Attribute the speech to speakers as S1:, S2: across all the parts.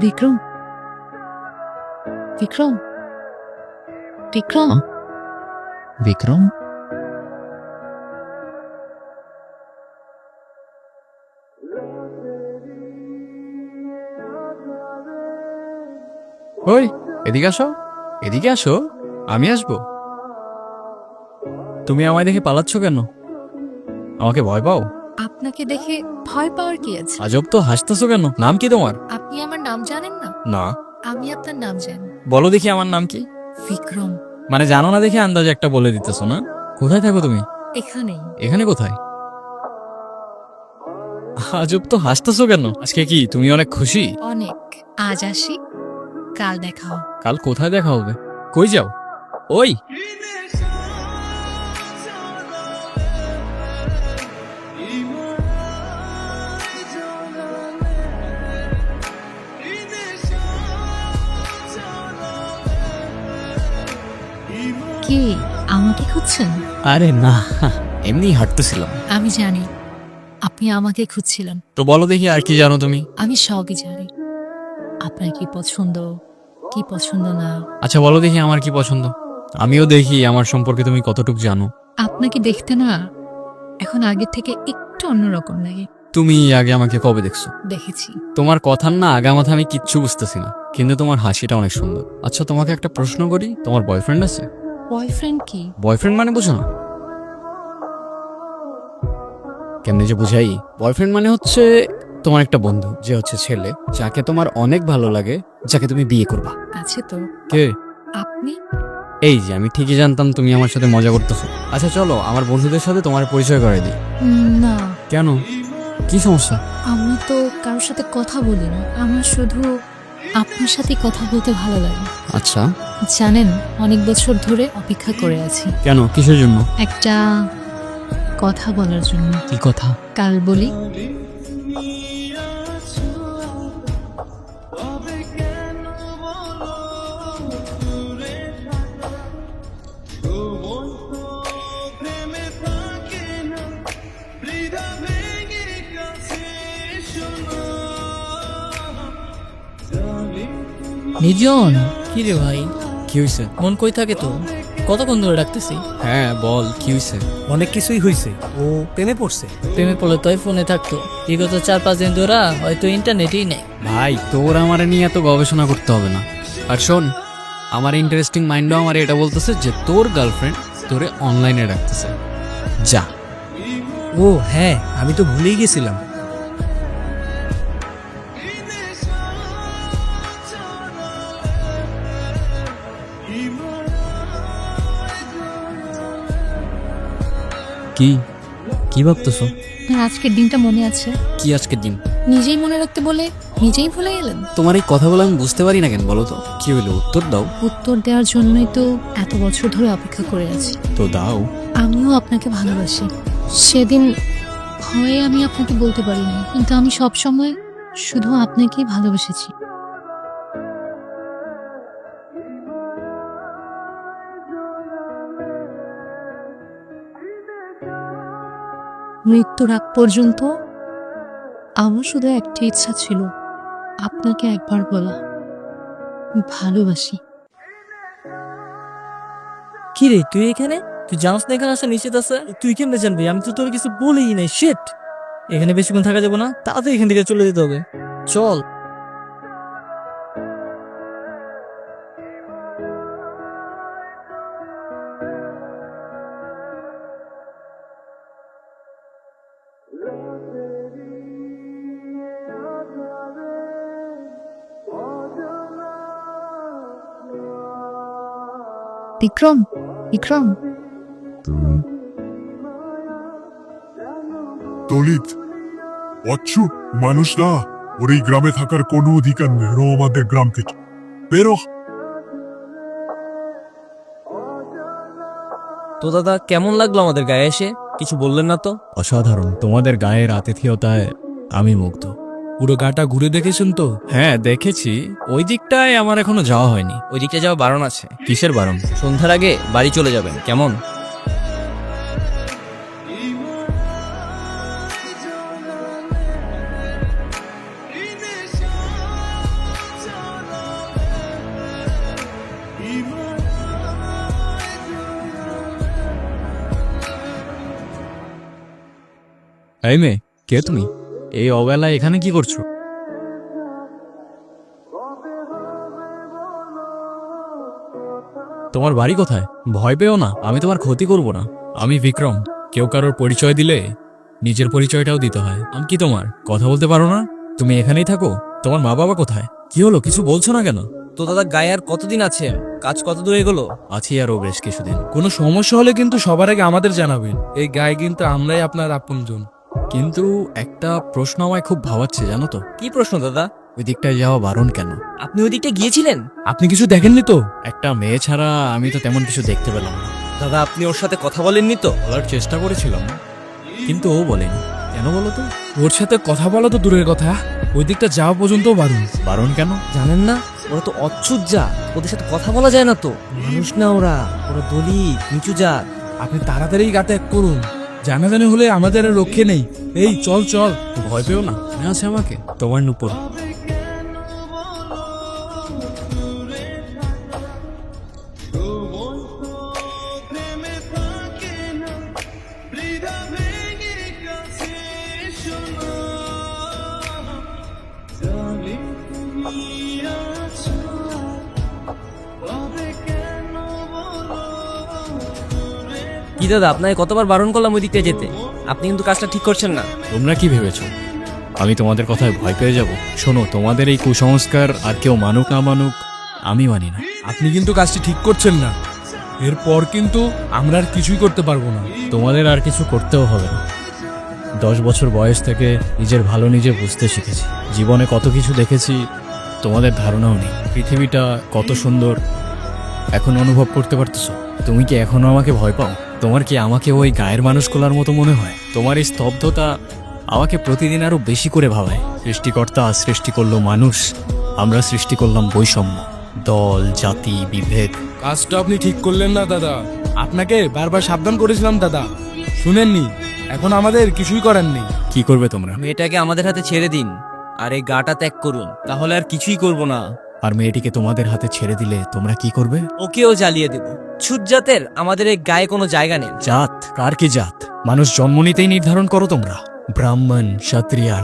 S1: বিক্রম, বিক্রম, বিক্রম,
S2: বিক্রম, ওই এদিকে আসো, এদিকে আসো। আমি আসবো। তুমি আমায় দেখে পালাচ্ছ কেন? আমাকে ভয় পাও?
S1: আপনাকে দেখে ভয় পাওয়ার কি আছে?
S2: আজব তো, হাসতেছো কেন? নাম কি তোমার?
S1: আপনি আমার নাম জানেন না?
S2: না।
S1: আমি আপনার নাম জানি।
S2: বলো দেখি আমার নাম কি?
S1: বিক্রম।
S2: মানে জানো না দেখে আন্দাজে একটা বলে দিতেছো না? কোথায় থাকো তুমি?
S1: এখানেই।
S2: এখানে কোথায়? আজব তো, হাসতেছো কেন? আজকে কি তুমি অনেক খুশি?
S1: অনেক। আজ আসি, কাল দেখা হবে।
S2: কাল কোথায় দেখা হবে? কই যাও? ওই
S1: কি আমাকে খুঁজছেন?
S2: আরে না, এমনি হাঁটতেছিলাম।
S1: আমি জানি আপনি আমাকে খুঁজছিলেন।
S2: তো বলো দেখি আর কি জানো তুমি?
S1: আমি সবই জানি। আপনার কি পছন্দ, কি পছন্দ না।
S2: আচ্ছা বলো দেখি আমার কি পছন্দ। আমিও দেখি আমার সম্পর্কে তুমি কতটুকু জানো।
S1: আপনাকে দেখতে না এখন আগের থেকে একটু অন্যরকম লাগে।
S2: তুমি আগে আমাকে কবে দেখছো?
S1: দেখেছি।
S2: তোমার কথার না আগামাথা আমি কিচ্ছু বুঝতেছি না, কিন্তু তোমার হাসিটা অনেক সুন্দর। আচ্ছা তোমাকে একটা প্রশ্ন করি, তোমার বয়ফ্রেন্ড আছে?
S1: বয়ফ্রেন্ড কি?
S2: বয়ফ্রেন্ড মানে বুঝো না? কেমনে যে বুঝাই? বয়ফ্রেন্ড মানে হচ্ছে তোমার একটা বন্ধু, যে হচ্ছে ছেলে, যাকে তোমার অনেক ভালো লাগে, যাকে তুমি বিয়ে করবা।
S1: আছে তো।
S2: কে?
S1: আপনি?
S2: এই যে, আমি ঠিকই জানতাম তুমি আমার সাথে মজা করতেছো। আচ্ছা চলো আমার বন্ধুদের সাথে তোমার পরিচয় করে দিই।
S1: না,
S2: কেন? কি সমস্যা?
S1: আমি তো কারোর সাথে কথা বলি না। আমার শুধু আপনার সাথে কথা বলতে ভালো লাগে।
S2: আচ্ছা
S1: জানেন, অনেক বছর ধরে অপেক্ষা করে আছি
S2: কেন, কিসের জন্য?
S1: একটা কথা বলার জন্য।
S2: কি কথা?
S1: কাল বলি।
S3: নিজন, কি রে ভাই,
S2: কি হয়েছে?
S3: মন কই থাকে তো? কতক্ষণ ধরে ডাকতেছি।
S2: হ্যাঁ বল, কি হয়েছে?
S4: অনেক কিছুই হয়েছে। ও প্রেমে পড়ছে।
S3: প্রেমে পড়লে তোই ফোনে থাকতো, বিগত 4-5 দিন ধরে হয়তো ইন্টারনেটেই নেই।
S2: ভাই তোর আমারে নিয়ে এত গবেষণা করতে হবে না। আর শোন, আমার ইন্টারেস্টিং মাইন্ডও আমার এটা বলতেছে যে তোর গার্লফ্রেন্ড তোরে অনলাইনে রাখতেছে। যা।
S4: ও হ্যাঁ, আমি তো ভুলেই গেছিলাম।
S2: কি কি ভাবতেছো?
S1: আপনার আজকের দিনটা মনে আছে?
S2: কি আজকের দিন?
S1: নিজেই মনে রাখতে বলে নিজেই ভুলে গেলেন।
S2: তোমার এই কথাগুলো আমি বুঝতে পারি না কেন বলো তো? কি হইলো, উত্তর দাও।
S1: উত্তর দেওয়ার জন্যই তো এত বছর ধরে অপেক্ষা করে আছি।
S2: তো দাও।
S1: আমিও আপনাকে ভালোবাসি। সেদিন ভয়ে আমি আপনাকে বলতে পারিনি, কিন্তু আমি সব সময় শুধু আপনাকেই ভালোবেসেছি। মৃত্যুর আগ পর্যন্ত আমার শুধু একটা ইচ্ছা ছিল, আপনাকে একবার বলা ভালোবাসি।
S3: কি রে তুই এখানে? তুই জানোস না এখানে আসা নিশ্চিত আছে? তুই কেমনে জানবি? আমি তো তোর কিছু বলিই নাই। শিট, এখানে বেশিক্ষণ থাকা যাবে না, তাড়াতাড়ি এখান থেকে চলে যেতে হবে। চল।
S1: বিক্রম, বিক্রম,
S5: দলিত অচ্ছুত মানুষ না, ওর এই গ্রামে থাকার কোনো অধিকার নেই। বেরো আমাদের গ্রাম থেকে, বেরো।
S4: তো দাদা, কেমন লাগলো আমাদের গায়ে এসে? কিছু বললেন না তো?
S2: অসাধারণ, তোমাদের গায়ের আতিথেয়তায় আমি মুগ্ধ।
S6: পুরো গাটা ঘুরে দেখেছেন তো?
S2: হ্যাঁ দেখেছি, ওই দিকটায় আমার এখনো যাওয়া হয়নি।
S4: ওই দিকটা যাওয়া বারণ আছে।
S2: কিসের বারণ?
S4: সন্ধ্যার আগে বাড়ি চলে যাবেন, কেমন?
S2: এই মেয়ে, কে তুমি? এই অবেলায় এখানে কি করছো? তোমার বাড়ি কোথায়? ভয় পেও না, আমি তোমার ক্ষতি করব না। আমি বিক্রম। কেউ কারোর পরিচয় দিলে নিজের পরিচয়টাও দিতে হয়। আমি কি তোমার কথা বলতে পারো না? তুমি এখানেই থাকো? তোমার মা বাবা কোথায়? কি হলো, কিছু বলছো না কেন?
S4: তো দাদা গায়ে আর কতদিন আছে? কাজ কত দূর এগোলো?
S2: আছি আরো বেশ কিছুদিন।
S6: কোনো সমস্যা হলে কিন্তু সবার আগে আমাদের জানাবেন। এই গায়ে কিন্তু আমরাই আপনার আপনজন।
S2: কিন্তু একটা প্রশ্ন আমায় খুব ভাবাচ্ছে, জানো তো?
S4: কি প্রশ্ন দাদা?
S2: ওই দিকটায় যাওয়া বারণ কেন?
S4: আপনি ওই দিকটা গিয়েছিলেন?
S6: আপনি কিছু দেখেননি তো?
S2: একটা মেয়ে ছাড়া আমি তো তেমন কিছু দেখতে পেলাম না।
S4: দাদা আপনি ওর সাথে কথা বলেননি তো?
S2: বলার চেষ্টা করেছিলাম, কিন্তু ও বলেনি। কেন বলো তো?
S6: ওর সাথে কথা বলা তো দূরের কথা, ওই দিকটা যাওয়া পর্যন্ত বারণ।
S2: বারণ কেন?
S4: জানেন না ওরা তো অচ্ছুত জাত, ওদের সাথে কথা বলা যায় না তো। মানুষ না ওরা, ওরা দলিত, নিচু জাত।
S6: আপনি তাড়াতাড়ি গা ত্যাগ করুন, জানাজানি হলে আমাদের আর রক্ষে নেই। এই চল চল।
S2: ভয় পেও না, মনে আছে আমাকে? তোমার নুপুর।
S4: কি দাদা আপনাকে কতবার বারণ করলাম ওই দিকটা যেতে, আপনি কিন্তু কাজটা ঠিক করছেন না।
S2: তোমরা কি ভেবেছো আমি তোমাদের কথায় ভয় পেয়ে যাব? শোনো, তোমাদের এই কুসংস্কার আর কেউ মানুক না মানুক, আমি মানি না।
S6: আপনি কিন্তু কাজটি ঠিক করছেন না, এরপর কিন্তু আমরা আর কিছুই করতে পারবো না।
S2: তোমাদের আর কিছু করতেও হবে না। 10 বছর বয়স থেকে নিজের ভালো নিজে বুঝতে শিখেছি। জীবনে কত কিছু দেখেছি, তোমাদের ধারণাও নেই। পৃথিবীটা কত সুন্দর এখন অনুভব করতে পারতেছো? তুমি কি এখনো আমাকে ভয় পাও? তোমার কি আমাকে ওই গায়ের মানুষগুলার মতো মনে হয়? তোমার এই স্তব্ধতা আমাকে প্রতিদিন আরো বেশি করে ভাবায়। সৃষ্টিকর্তা সৃষ্টি করলো মানুষ, আমরা সৃষ্টি করলাম বৈষম্য, দল, জাতি, বিভেদ।
S6: কাজটা আপনি ঠিক করলেন না দাদা, আপনাকে বারবার সাবধান করেছিলাম দাদা, শুনেননি। এখন আমাদের কিছুই করার নেই।
S2: কি করবে তোমরা?
S4: মেয়েটাকে আমাদের হাতে ছেড়ে দিন আর এই গাটা ত্যাগ করুন, তাহলে আর কিছুই করব না।
S2: আর মেয়েটিকে তোমাদের হাতে ছেড়ে দিলে তোমরা কি করবে?
S4: ওকেও জ্বালিয়ে দেব। ছুট জাতের আমাদের এই গায়ে কোনো জায়গা নেই।
S2: জাত? কার কি জাত? মানুষ জন্ম নিতেই নির্ধারণ করো তোমরা। ব্রাহ্মণ, ক্ষত্রিয়া,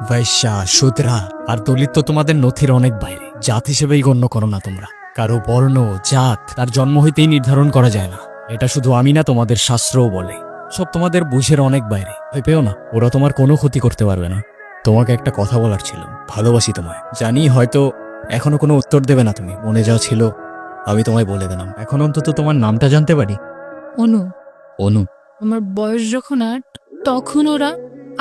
S2: বৈশ্যা, শূদ্রা আর দলিত তো তোমাদের নথির অনেক বাইরে। জাত হিসেবেই গণ্য করো না তোমরা। কারো বর্ণ, জাত তার জন্ম হইতেই নির্ধারণ করা যায় না। এটা শুধু আমি না, তোমাদের শাস্ত্রও বলে। সব তোমাদের বুঝের অনেক বাইরে। ভয় পেও না, ওরা তোমার কোনো ক্ষতি করতে পারবে না। তোমাকে একটা কথা বলার ছিল, ভালোবাসি তোমায়। জানি হয়তো এখনো কোনো উত্তর দেবে না তুমি, মনে যা ছিল আমি তোমায় বলে দিলাম। এখন অন্তত তোমার নামটা জানতে পারি।
S1: অনু।
S2: অনু?
S1: আমার বয়স যখন 8, তখন ওরা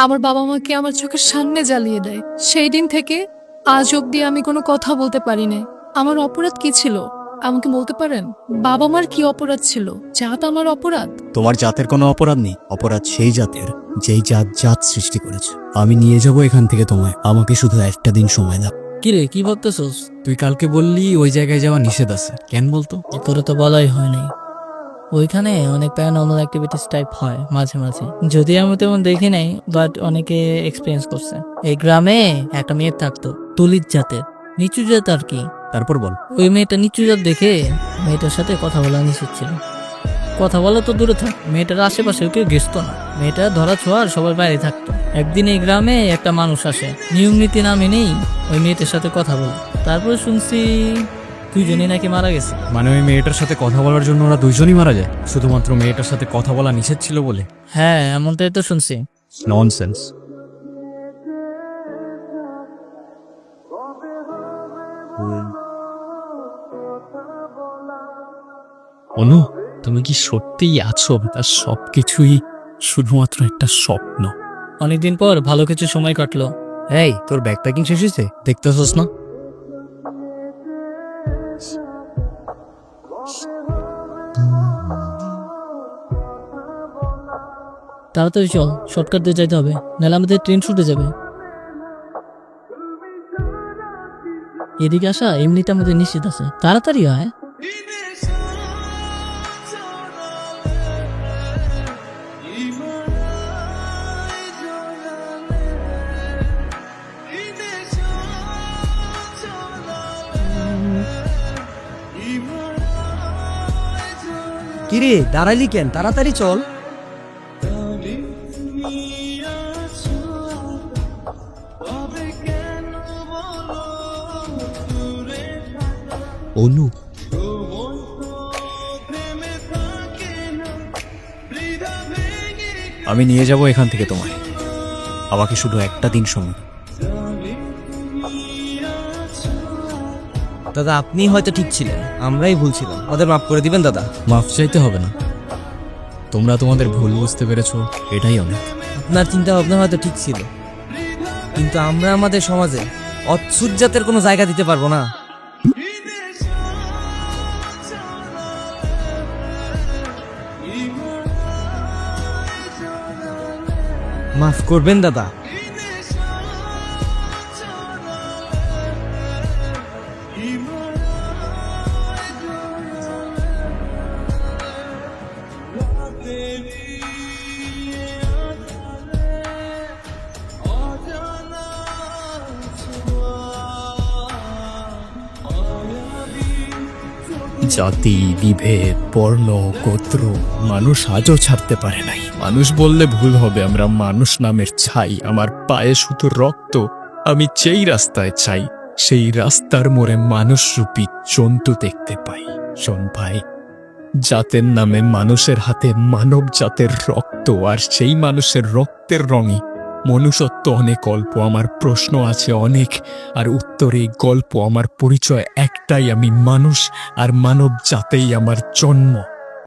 S1: আমার বাবা মাকে আমার চোখের সামনে জ্বালিয়ে দেয়। সেই দিন থেকে আজ অব্দি আমি কোনো কথা বলতে পারি না। আমার অপরাধ কি ছিল আমাকে বলতে পারেন? বাবা মার কি অপরাধ ছিল? জাত আমার অপরাধ?
S2: তোমার জাতের কোনো অপরাধ নেই, অপরাধ সেই জাতের যেই জাত সৃষ্টি করেছে। আমি নিয়ে যাব এখান থেকে তোমায়, আমাকে শুধু একটা দিন সময় দাও।
S3: কিরে কি ভাবতেছস?
S2: তুই কালকে বললি ওই জায়গায় যাওয়া নিষেধ আছে, কেন বলতো?
S3: তোরে তো বলাই হয়নি। ওইখানে অনেক প্যারানর্মাল অ্যাক্টিভিটিস টাইপ হয় মাঝে মাঝে, যদি আমি তেমন দেখি নাই, বাট অনেকে এক্সপিরিয়েন্স করছে। এই গ্রামে একটা মেয়ে থাকতো, দলিত জাতের, নিচু জাত আর কি।
S2: তারপর বল।
S3: ওই মেয়েটা নিচু জাত দেখে মেয়েটার সাথে কথা বলা নিষেধ ছিল। কথা বলা তো দূরে থাক, মেয়েটার আশেপাশে কেউ ঘেসতো না। মেয়েটা ধরা ছোঁয়ার সবার বাইরে থাকতো। একদিন এই গ্রামে একটা মানুষ আসে, নিয়ম নীতি না মেনেই ওই মেয়েটার সাথে কথা বলে। তারপরে শুনছি 2 জনই নাকি মারা গেছে।
S2: মানে ওই মেয়েটার সাথে কথা বলার জন্য ওরা 2 জনই মারা যায়, শুধুমাত্র মেয়েটার সাথে কথা বলা নিষেধ ছিল বলে?
S3: হ্যাঁ এমনটাই তো শুনছি।
S2: ননসেন্স। অনু, তুমি কি সত্যিই আছো? তার সবকিছুই শুধুমাত্র একটা স্বপ্ন।
S3: অনেকদিন পর ভালো কিছু সময় কাটলো।
S2: এই, তোর ব্যাগ প্যাকিং শেষ হয়েছে? দেখতেছস না?
S3: তাড়াতাড়ি চল, শর্টকাট দিয়ে যাইতে হবে, নাহলে আমাদের ট্রেন ছুটে যাবে। এদিকে আসা এমনিতে আমাদের নিশ্চিত আছে, তাড়াতাড়ি আয়।
S4: কিরে দাঁড়াইলি কেন, তাড়াতাড়ি চল। অনু,
S2: আমি নিয়ে যাব এখান থেকে তোমায়। আমাকে শুধু একটা দিন সময়।
S4: দাদা আপনি হয়তো ঠিক ছিলেন, আমরাই ভুল ছিলাম, ওদের মাফ করে দিবেন দাদা।
S2: মাফ চাইতে হবে না, তোমরা তোমাদের ভুল বুঝতে পেরেছো, এটাই অনেক।
S4: আপনার চিন্তা ভাবনা হয়তো ঠিক ছিল, কিন্তু আমরা আমাদের সমাজে অচ্ছুত জাতের কোনো জায়গা দিতে পারবো না। মাফ করবেন দাদা।
S2: জাতি, বিভেদ, বর্ণ, গোত্র মানুষ আজও ছাড়তে পারে নাই। মানুষ বললে ভুল হবে, আমরা মানুষ নামের ছাই। আমার পায়ে শুধু রক্ত, আমি যেই রাস্তায় চাই সেই রাস্তার মোড়ে মানুষরূপী জন্তু দেখতে পাই। শোন ভাই, জাতের নামে মানুষের হাতে মানব জাতের রক্ত, আর সেই মানুষের রক্তের রঙে মনুষ্যত্ব অনেক অল্প। আমার প্রশ্ন আছে অনেক, আর উত্তরে গল্প। আমার পরিচয় একটাই, আমি মানুষ, আর মানব জাতেই আমার জন্ম।